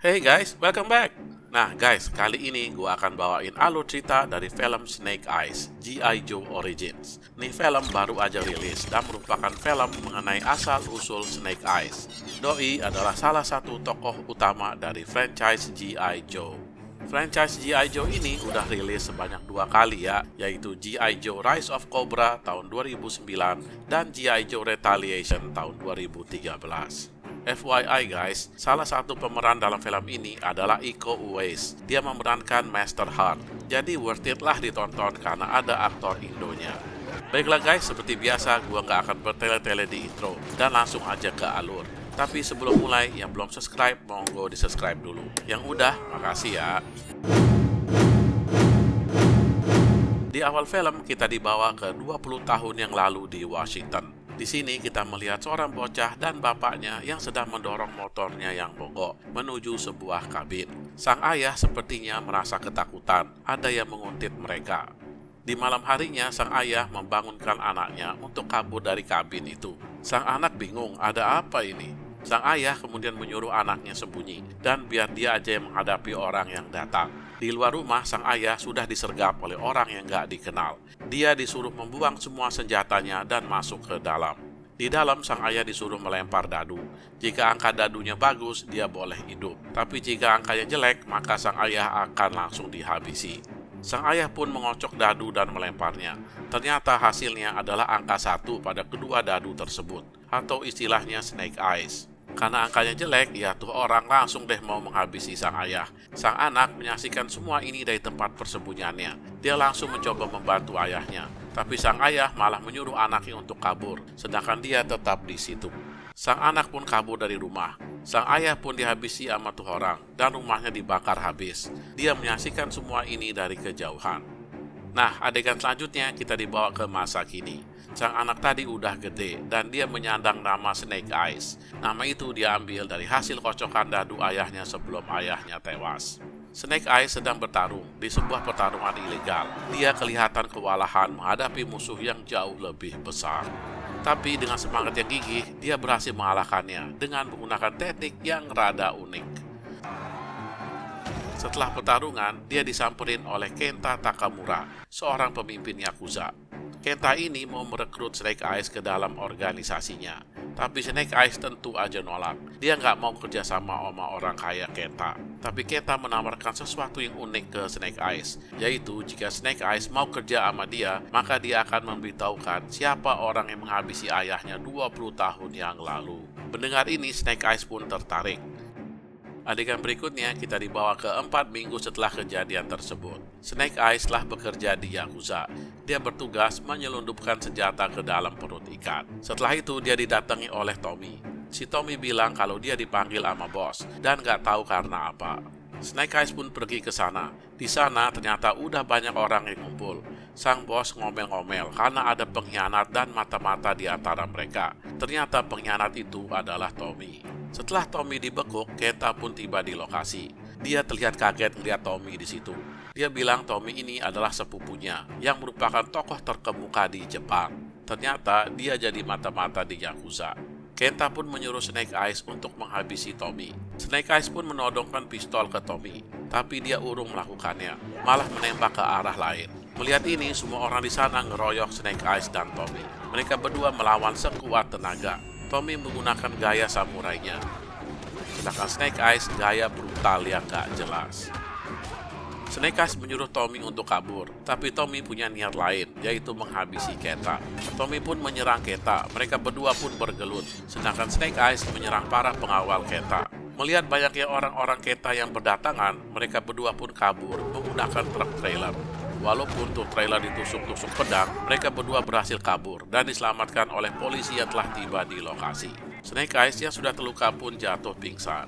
Hey guys, welcome back. Nah guys, kali ini gue akan bawain alur cerita dari film Snake Eyes, G.I. Joe Origins. Nih film baru aja rilis dan merupakan film mengenai asal-usul Snake Eyes. Doi adalah salah satu tokoh utama dari franchise G.I. Joe. Franchise G.I. Joe ini udah rilis sebanyak 2 kali ya, yaitu G.I. Joe Rise of Cobra tahun 2009 dan G.I. Joe Retaliation tahun 2013. FYI guys, salah satu pemeran dalam film ini adalah Iko Uwais. Dia memerankan Master Heart. Jadi worth it lah ditonton karena ada aktor Indonya. Baiklah guys, seperti biasa gua nggak akan bertele-tele di intro dan langsung aja ke alur. Tapi sebelum mulai, yang belum subscribe, monggo di subscribe dulu. Yang udah, makasih ya. Di awal film kita dibawa ke 20 tahun yang lalu di Washington. Di sini kita melihat seorang bocah dan bapaknya yang sedang mendorong motornya yang mogok menuju sebuah kabin. Sang ayah sepertinya merasa ketakutan, ada yang menguntit mereka. Di malam harinya sang ayah membangunkan anaknya untuk kabur dari kabin itu. Sang anak bingung, ada apa ini? Sang ayah kemudian menyuruh anaknya sembunyi dan biar dia aja yang menghadapi orang yang datang. Di luar rumah, sang ayah sudah disergap oleh orang yang gak dikenal. Dia disuruh membuang semua senjatanya dan masuk ke dalam. Di dalam, sang ayah disuruh melempar dadu. Jika angka dadunya bagus, dia boleh hidup. Tapi jika angkanya jelek, maka sang ayah akan langsung dihabisi. Sang ayah pun mengocok dadu dan melemparnya. Ternyata hasilnya adalah angka 1 pada kedua dadu tersebut, atau istilahnya Snake Eyes. Karena angkanya jelek, ya tuh orang langsung deh mau menghabisi sang ayah. Sang anak menyaksikan semua ini dari tempat persembunyiannya. Dia langsung mencoba membantu ayahnya, tapi sang ayah malah menyuruh anaknya untuk kabur, sedangkan dia tetap di situ. Sang anak pun kabur dari rumah. Sang ayah pun dihabisi sama tuh orang, dan rumahnya dibakar habis. Dia menyaksikan semua ini dari kejauhan. Nah, adegan selanjutnya kita dibawa ke masa kini. Sang anak tadi udah gede dan dia menyandang nama Snake Eyes. Nama itu dia ambil dari hasil kocokan dadu ayahnya sebelum ayahnya tewas. Snake Eyes sedang bertarung di sebuah pertarungan ilegal. Dia kelihatan kewalahan menghadapi musuh yang jauh lebih besar. Tapi dengan semangat yang gigih, dia berhasil mengalahkannya dengan menggunakan teknik yang rada unik. Setelah pertarungan, dia disamperin oleh Kenta Takamura, seorang pemimpin Yakuza. Kenta ini mau merekrut Snake Eyes ke dalam organisasinya. Tapi Snake Eyes tentu aja nolak. Dia nggak mau kerja sama orang kaya Kenta. Tapi Kenta menawarkan sesuatu yang unik ke Snake Eyes, yaitu jika Snake Eyes mau kerja sama dia, maka dia akan memberitahukan siapa orang yang menghabisi ayahnya 20 tahun yang lalu. Mendengar ini, Snake Eyes pun tertarik. Adegan berikutnya kita dibawa ke 4 minggu setelah kejadian tersebut. Snake Eyes telah bekerja di Yakuza. Dia bertugas menyelundupkan senjata ke dalam perut ikan. Setelah itu dia didatangi oleh Tommy. Si Tommy bilang kalau dia dipanggil sama bos dan gak tahu karena apa. Snake Eyes pun pergi ke sana. Di sana ternyata udah banyak orang yang ngumpul. Sang bos ngomel-ngomel karena ada pengkhianat dan mata-mata di antara mereka. Ternyata pengkhianat itu adalah Tommy. Setelah Tommy dibekuk, Kenta pun tiba di lokasi. Dia terlihat kaget melihat Tommy di situ. Dia bilang Tommy ini adalah sepupunya yang merupakan tokoh terkemuka di Jepang. Ternyata dia jadi mata-mata di Yakuza. Kenta pun menyuruh Snake Eyes untuk menghabisi Tommy. Snake Eyes pun menodongkan pistol ke Tommy, tapi dia urung melakukannya, malah menembak ke arah lain. Melihat ini, semua orang di sana ngeroyok Snake Eyes dan Tommy. Mereka berdua melawan sekuat tenaga. Tommy menggunakan gaya samurainya, sedangkan Snake Eyes gaya brutal yang gak jelas. Snake Eyes menyuruh Tommy untuk kabur, tapi Tommy punya niat lain, yaitu menghabisi Kenta. Tommy pun menyerang Kenta, mereka berdua pun bergelut, sedangkan Snake Eyes menyerang para pengawal Kenta. Melihat banyaknya orang-orang Kenta yang berdatangan, mereka berdua pun kabur menggunakan truk trailer. Walaupun tuh trailer ditusuk-tusuk pedang, mereka berdua berhasil kabur dan diselamatkan oleh polisi yang telah tiba di lokasi. Snake Eyes yang sudah terluka pun jatuh pingsan.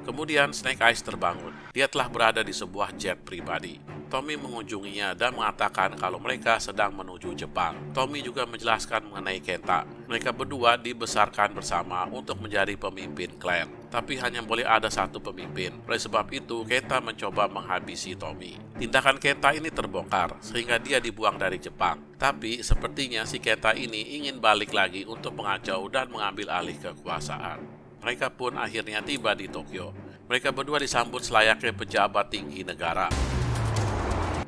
Kemudian Snake Eyes terbangun. Dia telah berada di sebuah jet pribadi. Tommy mengunjunginya dan mengatakan kalau mereka sedang menuju Jepang. Tommy juga menjelaskan mengenai Kenta. Mereka berdua dibesarkan bersama untuk menjadi pemimpin klan. Tapi hanya boleh ada satu pemimpin. Oleh sebab itu, Kenta mencoba menghabisi Tommy. Tindakan Kenta ini terbongkar, sehingga dia dibuang dari Jepang. Tapi sepertinya si Kenta ini ingin balik lagi untuk mengacau dan mengambil alih kekuasaan. Mereka pun akhirnya tiba di Tokyo. Mereka berdua disambut selayaknya pejabat tinggi negara.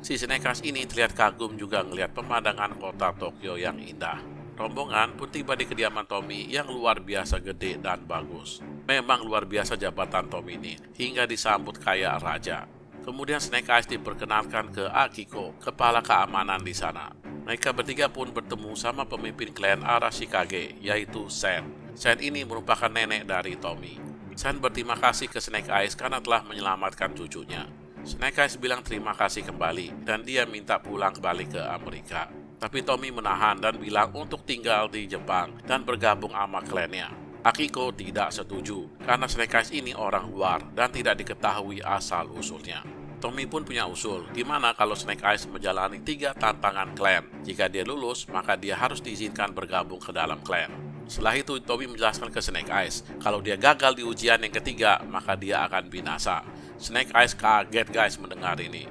Si Snake Eyes ini terlihat kagum juga melihat pemandangan kota Tokyo yang indah. Rombongan pun tiba di kediaman Tommy yang luar biasa gede dan bagus. Memang luar biasa jabatan Tommy ini, hingga disambut kayak raja. Kemudian Snake Eyes diperkenalkan ke Akiko, kepala keamanan di sana. Mereka bertiga pun bertemu sama pemimpin klan Arashikage, yaitu Sen. Sen ini merupakan nenek dari Tommy. Sen berterima kasih ke Snake Eyes karena telah menyelamatkan cucunya. Snake Eyes bilang terima kasih kembali dan dia minta pulang kembali ke Amerika. Tapi Tommy menahan dan bilang untuk tinggal di Jepang dan bergabung sama klannya. Akiko tidak setuju karena Snake Eyes ini orang luar dan tidak diketahui asal-usulnya. Tommy pun punya usul, gimana kalau Snake Eyes menjalani 3 tantangan klan. Jika dia lulus, maka dia harus diizinkan bergabung ke dalam klan. Setelah itu, Tommy menjelaskan ke Snake Eyes, kalau dia gagal di ujian yang ketiga, maka dia akan binasa. Snake Eyes kaget guys mendengar ini.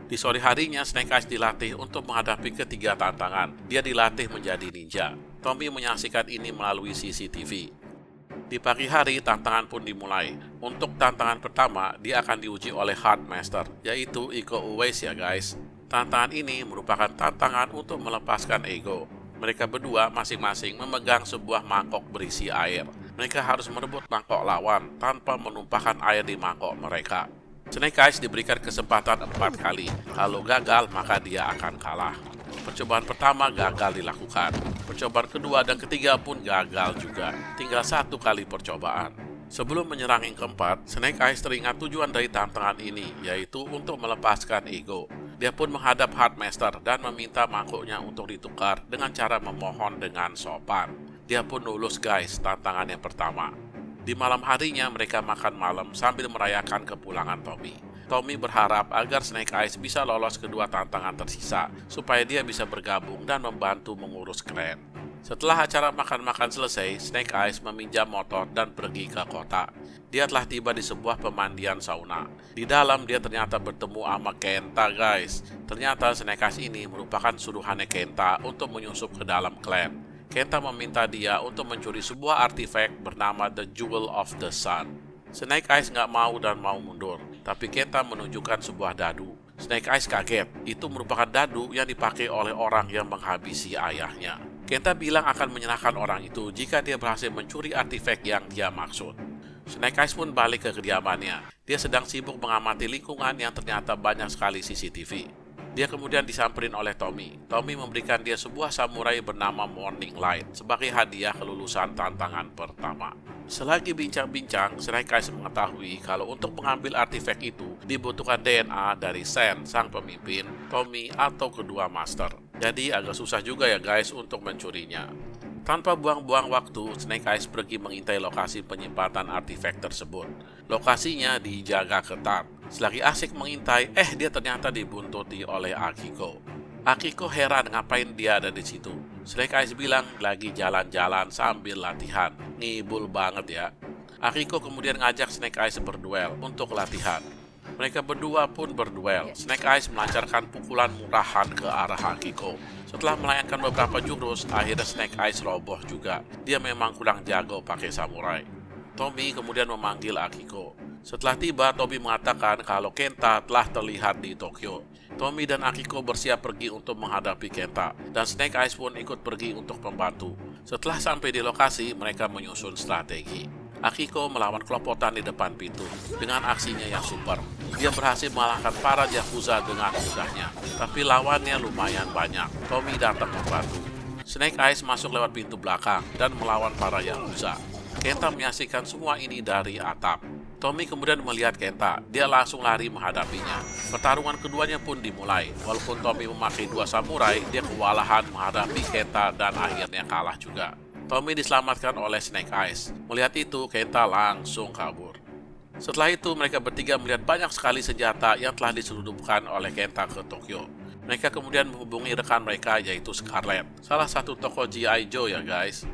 Di sore harinya, Snake Eyes dilatih untuk menghadapi ketiga tantangan. Dia dilatih menjadi ninja. Tommy menyaksikan ini melalui CCTV. Di pagi hari, tantangan pun dimulai. Untuk tantangan pertama, dia akan diuji oleh Hard Master, yaitu Iko Uwais ya guys. Tantangan ini merupakan tantangan untuk melepaskan ego. Mereka berdua masing-masing memegang sebuah mangkok berisi air. Mereka harus merebut mangkok lawan tanpa menumpahkan air di mangkok mereka. Snake Eyes diberikan kesempatan 4 kali. Kalau gagal, maka dia akan kalah. Percobaan pertama gagal dilakukan. Percobaan kedua dan ketiga pun gagal juga. Tinggal 1 kali percobaan. Sebelum menyerang yang keempat, Snake Eyes teringat tujuan dari tantangan ini, yaitu untuk melepaskan ego. Dia pun menghadap Hard Master dan meminta mangkoknya untuk ditukar dengan cara memohon dengan sopan. Dia pun lulus guys tantangan yang pertama. Di malam harinya mereka makan malam sambil merayakan kepulangan Tommy. Tommy berharap agar Snake Eyes bisa lolos kedua tantangan tersisa, supaya dia bisa bergabung dan membantu mengurus klan. Setelah acara makan-makan selesai, Snake Eyes meminjam motor dan pergi ke kota. Dia telah tiba di sebuah pemandian sauna. Di dalam dia ternyata bertemu sama Kenta guys. Ternyata Snake Eyes ini merupakan suruhannya Kenta untuk menyusup ke dalam klan. Kenta meminta dia untuk mencuri sebuah artifak bernama The Jewel of the Sun. Snake Eyes nggak mau dan mau mundur, tapi Kenta menunjukkan sebuah dadu. Snake Eyes kaget, itu merupakan dadu yang dipakai oleh orang yang menghabisi ayahnya. Kenta bilang akan menyerahkan orang itu jika dia berhasil mencuri artifak yang dia maksud. Snake Eyes pun balik ke kediamannya. Dia sedang sibuk mengamati lingkungan yang ternyata banyak sekali CCTV. Dia kemudian disamperin oleh Tommy. Tommy memberikan dia sebuah samurai bernama Morning Light sebagai hadiah kelulusan tantangan pertama. Selagi bincang-bincang, Snake Eyes mengetahui kalau untuk mengambil artifak itu dibutuhkan DNA dari Sen, sang pemimpin, Tommy, atau kedua master. Jadi agak susah juga ya guys untuk mencurinya. Tanpa buang-buang waktu, Snake Eyes pergi mengintai lokasi penyimpanan artifak tersebut. Lokasinya dijaga ketat. Selagi asik mengintai, dia ternyata dibuntuti oleh Akiko. Akiko heran ngapain dia ada di situ. Snake Eyes bilang lagi jalan-jalan sambil latihan. Ngibul banget ya. Akiko kemudian ngajak Snake Eyes berduel untuk latihan. Mereka berdua pun berduel. Snake Eyes melancarkan pukulan murahan ke arah Akiko. Setelah melayangkan beberapa jurus, akhirnya Snake Eyes roboh juga. Dia memang kurang jago pakai samurai. Tommy kemudian memanggil Akiko. Setelah tiba, Tommy mengatakan kalau Kenta telah terlihat di Tokyo. Tommy dan Akiko bersiap pergi untuk menghadapi Kenta, dan Snake Eyes pun ikut pergi untuk membantu. Setelah sampai di lokasi, mereka menyusun strategi. Akiko melawan kelopotan di depan pintu dengan aksinya yang super. Dia berhasil mengalahkan para Yakuza dengan mudahnya, tapi lawannya lumayan banyak. Tommy datang membantu. Snake Eyes masuk lewat pintu belakang dan melawan para Yakuza. Kenta menyaksikan semua ini dari atap. Tommy kemudian melihat Kenta, dia langsung lari menghadapinya. Pertarungan keduanya pun dimulai. Walaupun Tommy memakai 2 samurai, dia kewalahan menghadapi Kenta dan akhirnya kalah juga. Tommy diselamatkan oleh Snake Eyes. Melihat itu, Kenta langsung kabur. Setelah itu, mereka bertiga melihat banyak sekali senjata yang telah diselundupkan oleh Kenta ke Tokyo. Mereka kemudian menghubungi rekan mereka yaitu Scarlet, salah satu tokoh G.I. Joe ya guys.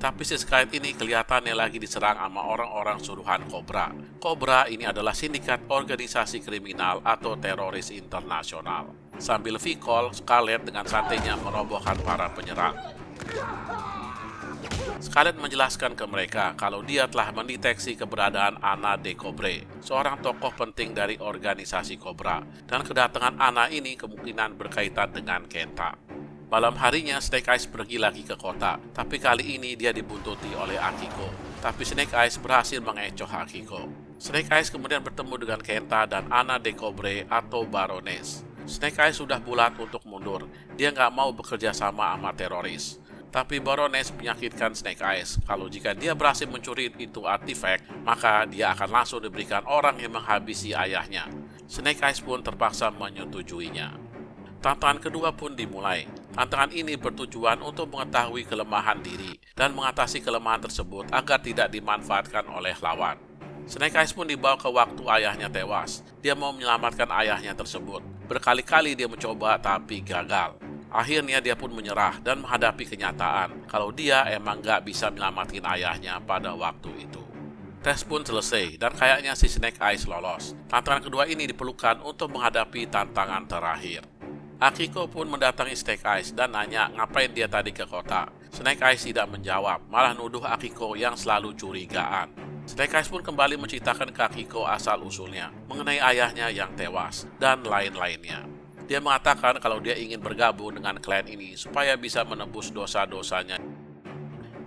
Tapi si Scarlet ini kelihatannya lagi diserang sama orang-orang suruhan Cobra. Cobra ini adalah sindikat organisasi kriminal atau teroris internasional. Sambil V-Call, Scarlet dengan santainya merobohkan para penyerang. Scarlet menjelaskan ke mereka kalau dia telah mendeteksi keberadaan Ana de Cobre, seorang tokoh penting dari organisasi Cobra, dan kedatangan Ana ini kemungkinan berkaitan dengan Kenta. Malam harinya Snake Eyes pergi lagi ke kota, tapi kali ini dia dibuntuti oleh Akiko. Tapi Snake Eyes berhasil mengecoh Akiko. Snake Eyes kemudian bertemu dengan Kenta dan Ana de Cobre atau Baroness. Snake Eyes sudah bulat untuk mundur, dia nggak mau bekerja sama teroris. Tapi Baroness menyakitkan Snake Eyes kalau jika dia berhasil mencuri itu artifak, maka dia akan langsung diberikan orang yang menghabisi ayahnya. Snake Eyes pun terpaksa menyetujuinya. Tantangan kedua pun dimulai. Tantangan ini bertujuan untuk mengetahui kelemahan diri dan mengatasi kelemahan tersebut agar tidak dimanfaatkan oleh lawan. Snake Eyes pun dibawa ke waktu ayahnya tewas. Dia mau menyelamatkan ayahnya tersebut. Berkali-kali dia mencoba tapi gagal. Akhirnya dia pun menyerah dan menghadapi kenyataan kalau dia emang gak bisa menyelamatin ayahnya pada waktu itu. Tes pun selesai dan kayaknya si Snake Eyes lolos. Tantangan kedua ini diperlukan untuk menghadapi tantangan terakhir. Akiko pun mendatangi Snake Eyes dan nanya ngapain dia tadi ke kota. Snake Eyes tidak menjawab, malah nuduh Akiko yang selalu curigaan. Snake Eyes pun kembali menceritakan ke Akiko asal-usulnya mengenai ayahnya yang tewas dan lain-lainnya. Dia mengatakan kalau dia ingin bergabung dengan klan ini supaya bisa menebus dosa-dosanya.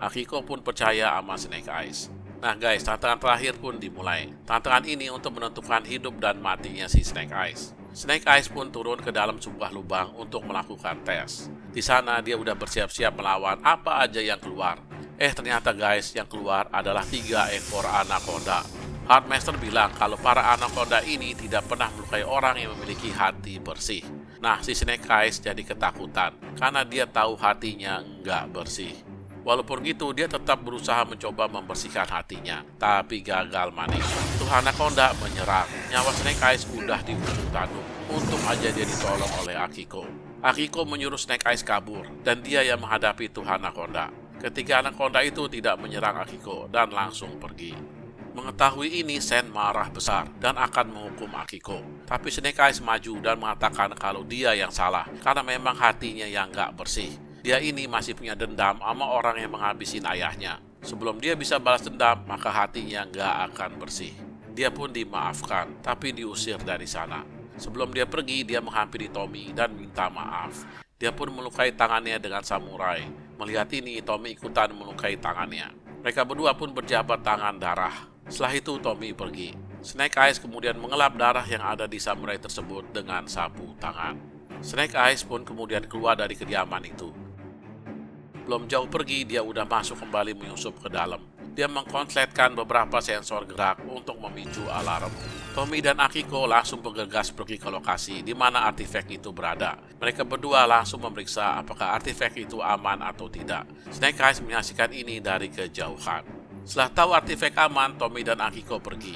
Akiko pun percaya sama Snake Eyes. Nah guys, tantangan terakhir pun dimulai. Tantangan ini untuk menentukan hidup dan matinya si Snake Eyes. Snake Eyes pun turun ke dalam sebuah lubang untuk melakukan tes. Di sana dia udah bersiap-siap melawan apa aja yang keluar. Ternyata guys, yang keluar adalah 3 ekor anaconda. Hardmaster bilang kalau para anaconda ini tidak pernah melukai orang yang memiliki hati bersih. Nah, si Snake Eyes jadi ketakutan karena dia tahu hatinya nggak bersih. Walaupun gitu, dia tetap berusaha mencoba membersihkan hatinya, tapi gagal maning. Tuh anaconda menyerang. Nyawa Snake Eyes udah di ujung tanduk. Untung aja dia ditolong oleh Akiko. Akiko menyuruh Snake Eyes kabur, dan dia yang menghadapi tuh anaconda. Ketika anaconda itu tidak menyerang Akiko dan langsung pergi. Mengetahui ini, Sen marah besar dan akan menghukum Akiko. Tapi Snake Eyes maju dan mengatakan kalau dia yang salah karena memang hatinya yang gak bersih. Dia ini masih punya dendam sama orang yang menghabisin ayahnya. Sebelum dia bisa balas dendam, maka hatinya gak akan bersih. Dia pun dimaafkan, tapi diusir dari sana. Sebelum dia pergi, dia menghampiri Tommy dan minta maaf. Dia pun melukai tangannya dengan samurai. Melihat ini, Tommy ikutan melukai tangannya. Mereka berdua pun berjabat tangan darah. Setelah itu Tommy pergi. Snake Eyes kemudian mengelap darah yang ada di samurai tersebut dengan sapu tangan. Snake Eyes pun kemudian keluar dari kediaman itu. Belum jauh pergi, dia udah masuk kembali menyusup ke dalam. Dia mengkonsletkan beberapa sensor gerak untuk memicu alarm. Tommy dan Akiko langsung bergegas pergi ke lokasi di mana artifak itu berada. Mereka berdua langsung memeriksa apakah artifak itu aman atau tidak. Snake Eyes menyaksikan ini dari kejauhan. Setelah tahu artifak aman, Tommy dan Akiko pergi.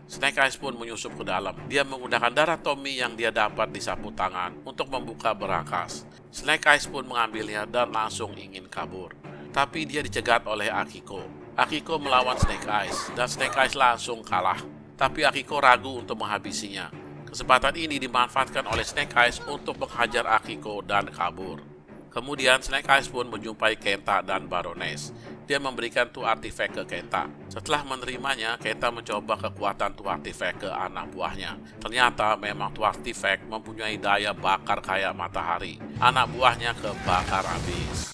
Snake Eyes pun menyusup ke dalam. Dia menggunakan darah Tommy yang dia dapat di sapu tangan untuk membuka berangkas. Snake Eyes pun mengambilnya dan langsung ingin kabur. Tapi dia dicegat oleh Akiko. Akiko melawan Snake Eyes dan Snake Eyes langsung kalah. Tapi Akiko ragu untuk menghabisinya. Kesempatan ini dimanfaatkan oleh Snake Eyes untuk menghajar Akiko dan kabur. Kemudian Snake Eyes pun menjumpai Kenta dan Baroness. Dia memberikan tuh artifak ke Kenta. Setelah menerimanya, Kenta mencoba kekuatan tuh artifak ke anak buahnya. Ternyata memang tuh artifak mempunyai daya bakar kayak matahari. Anak buahnya kebakar habis.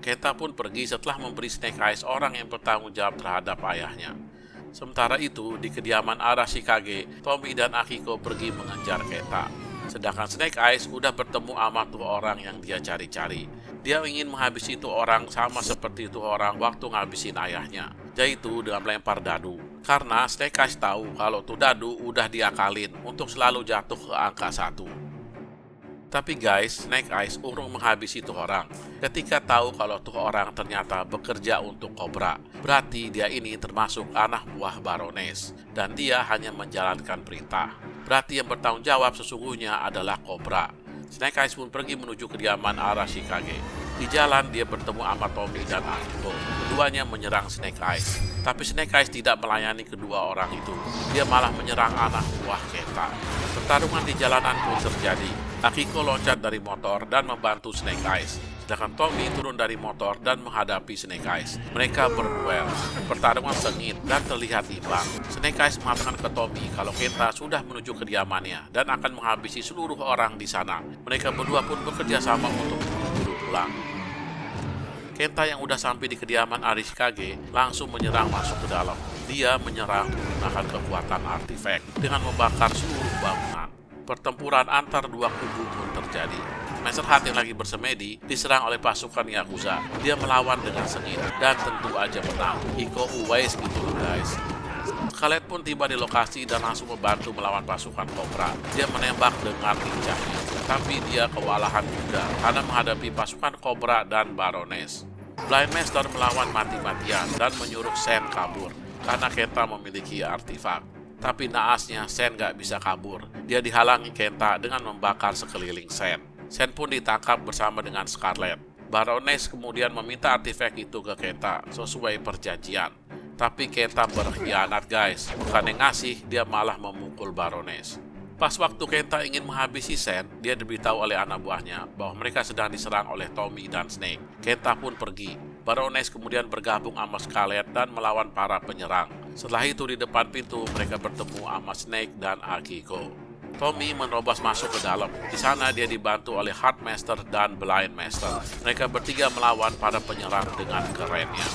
Kenta pun pergi setelah memberi Snake Eyes orang yang bertanggung jawab terhadap ayahnya. Sementara itu, di kediaman Arashikage, Tommy dan Akiko pergi mengejar Kenta. Sedangkan Snake Eyes udah bertemu sama tuh orang yang dia cari-cari. Dia ingin menghabisi itu orang sama seperti itu orang waktu ngabisin ayahnya, yaitu dengan melempar dadu. Karena Snake Eyes tahu kalau tuh dadu udah diakalin untuk selalu jatuh ke angka 1. Tapi guys, Snake Eyes urung menghabisi tuh orang. Ketika tahu kalau tuh orang ternyata bekerja untuk Cobra, berarti dia ini termasuk anak buah Baroness, dan dia hanya menjalankan perintah. Berarti yang bertanggung jawab sesungguhnya adalah Cobra. Snake Eyes pun pergi menuju kediaman Arashikage. Di jalan dia bertemu sama Tommy dan Akiko. Keduanya menyerang Snake Eyes. Tapi Snake Eyes tidak melayani kedua orang itu. Dia malah menyerang anak buah Kenta. Pertarungan di jalanan pun terjadi. Akiko loncat dari motor dan membantu Snake Eyes. Sedangkan Tommy turun dari motor dan menghadapi Snake Eyes. Mereka berduel. Pertarungan sengit dan terlihat imbang. Snake Eyes mengatakan ke Tommy kalau Kenta sudah menuju kediamannya dan akan menghabisi seluruh orang di sana. Mereka berdua pun bekerja sama untuk buru-buru pulang. Kenta yang udah sampai di kediaman Arishikage langsung menyerang masuk ke dalam. Dia menyerang menggunakan kekuatan artifak dengan membakar seluruh bangunan. Pertempuran antar dua kubu pun terjadi. Master Hat yang lagi bersemedi diserang oleh pasukan Yakuza. Dia melawan dengan sengit dan tentu aja menang. Iko Uwais gitu loh guys. Scarlet pun tiba di lokasi dan langsung membantu melawan pasukan Cobra. Dia menembak dengan lincahnya, tapi dia kewalahan juga karena menghadapi pasukan Cobra dan Baroness. Blind Master melawan mati-matian dan menyuruh Sen kabur karena Kenta memiliki artefak. Tapi naasnya Sen gak bisa kabur. Dia dihalangi Kenta dengan membakar sekeliling Sen. Sen pun ditangkap bersama dengan Scarlet. Baroness kemudian meminta artefak itu ke Kenta sesuai perjanjian. Tapi Kenta berkhianat guys, bukannya ngasih, dia malah memukul Baroness. Pas waktu Kenta ingin menghabisi Sen, dia diberitahu oleh anak buahnya bahwa mereka sedang diserang oleh Tommy dan Snake. Kenta pun pergi. Baroness kemudian bergabung sama Scarlet dan melawan para penyerang. Setelah itu di depan pintu mereka bertemu sama Snake dan Akiko. Tommy menerobos masuk ke dalam. Di sana dia dibantu oleh Heart Master dan Blind Master. Mereka bertiga melawan para penyerang dengan kerennya.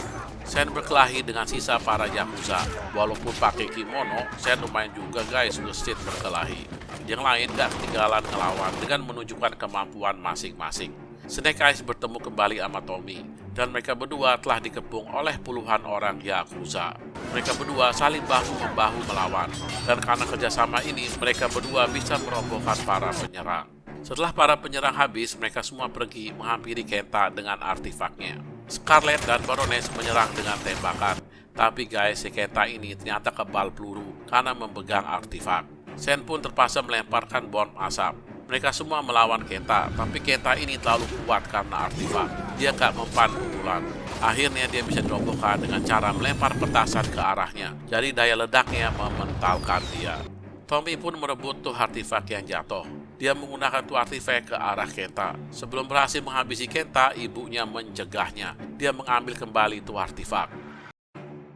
Sen berkelahi dengan sisa para Yakuza. Walaupun pakai kimono, Sen lumayan juga guys gesit berkelahi. Yang lain gak ketinggalan ngelawan dengan menunjukkan kemampuan masing-masing. Snake Eyes bertemu kembali sama Tommy, dan mereka berdua telah dikepung oleh puluhan orang Yakuza. Mereka berdua saling bahu-membahu melawan, dan karena kerjasama ini mereka berdua bisa merobohkan para penyerang. Setelah para penyerang habis, mereka semua pergi menghampiri Kenta dengan artefaknya. Scarlet dan Baroness menyerang dengan tembakan, tapi guys, si Kenta ini ternyata kebal peluru karena memegang artefak. Sen pun terpaksa melemparkan bom asap. Mereka semua melawan Kenta, tapi Kenta ini terlalu kuat karena artefak. Dia gak mempan pukulan. Akhirnya dia bisa dirobohkan dengan cara melempar petasan ke arahnya. Jadi daya ledaknya mementalkan dia. Tommy pun merebut tuh artefak yang jatuh. Dia menggunakan tuh artefak ke arah Kenta. Sebelum berhasil menghabisi Kenta, ibunya mencegahnya. Dia mengambil kembali tuh artefak.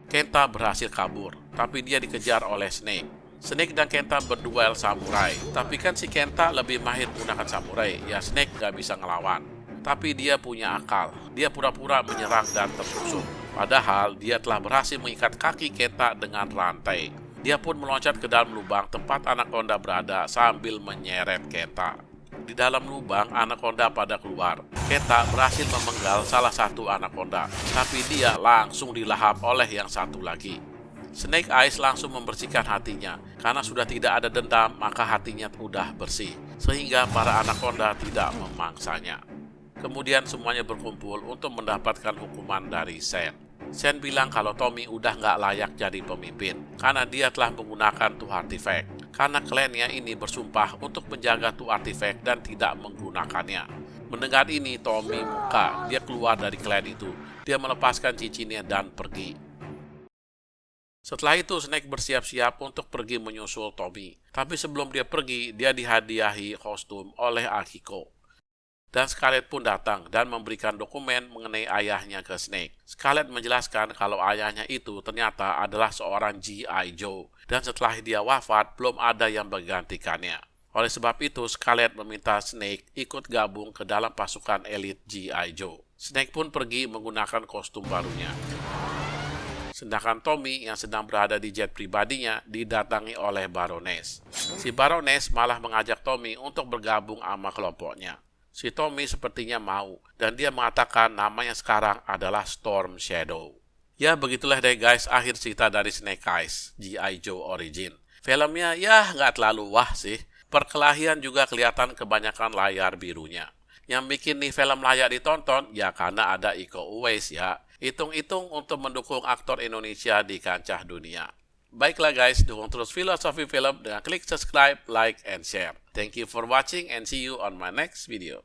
Kenta berhasil kabur, tapi dia dikejar oleh Snake. Snake dan Kenta berduel samurai. Tapi kan si Kenta lebih mahir menggunakan samurai. Ya Snake gak bisa ngelawan. Tapi dia punya akal. Dia pura-pura menyerang dan tertusuk. Padahal dia telah berhasil mengikat kaki Kenta dengan rantai. Dia pun meloncat ke dalam lubang tempat Anaconda berada sambil menyeret Kenta. Di dalam lubang, Anaconda pada keluar. Kenta berhasil memenggal salah satu Anaconda, tapi dia langsung dilahap oleh yang satu lagi. Snake Eyes langsung membersihkan hatinya. Karena sudah tidak ada dendam, maka hatinya sudah bersih, sehingga para Anaconda tidak memangsanya. Kemudian semuanya berkumpul untuk mendapatkan hukuman dari Sen. Sen bilang kalau Tommy udah nggak layak jadi pemimpin karena dia telah menggunakan tuh artefak. Karena klannya ini bersumpah untuk menjaga tuh artefak dan tidak menggunakannya. Mendengar ini Tommy muka, dia keluar dari klan itu. Dia melepaskan cincinnya dan pergi. Setelah itu Snake bersiap-siap untuk pergi menyusul Tommy. Tapi sebelum dia pergi, dia dihadiahi kostum oleh Akiko. Dan Scarlet pun datang dan memberikan dokumen mengenai ayahnya ke Snake. Scarlet menjelaskan kalau ayahnya itu ternyata adalah seorang G.I. Joe. Dan setelah dia wafat, belum ada yang menggantikannya. Oleh sebab itu, Scarlet meminta Snake ikut gabung ke dalam pasukan elit G.I. Joe. Snake pun pergi menggunakan kostum barunya. Sedangkan Tommy yang sedang berada di jet pribadinya didatangi oleh Baroness. Si Baroness malah mengajak Tommy untuk bergabung sama kelompoknya. Si Tommy sepertinya mau, dan dia mengatakan namanya sekarang adalah Storm Shadow. Ya begitulah deh guys, akhir cerita dari Snake Eyes, G.I. Joe Origin. Filmnya ya nggak terlalu wah sih, perkelahian juga kelihatan kebanyakan layar birunya. Yang bikin nih film layak ditonton, ya karena ada Iko Uwais ya. Hitung-hitung untuk mendukung aktor Indonesia di kancah dunia. Baiklah guys, dukung terus Filosofi Film dengan klik subscribe, like, and share. Thank you for watching and see you on my next video.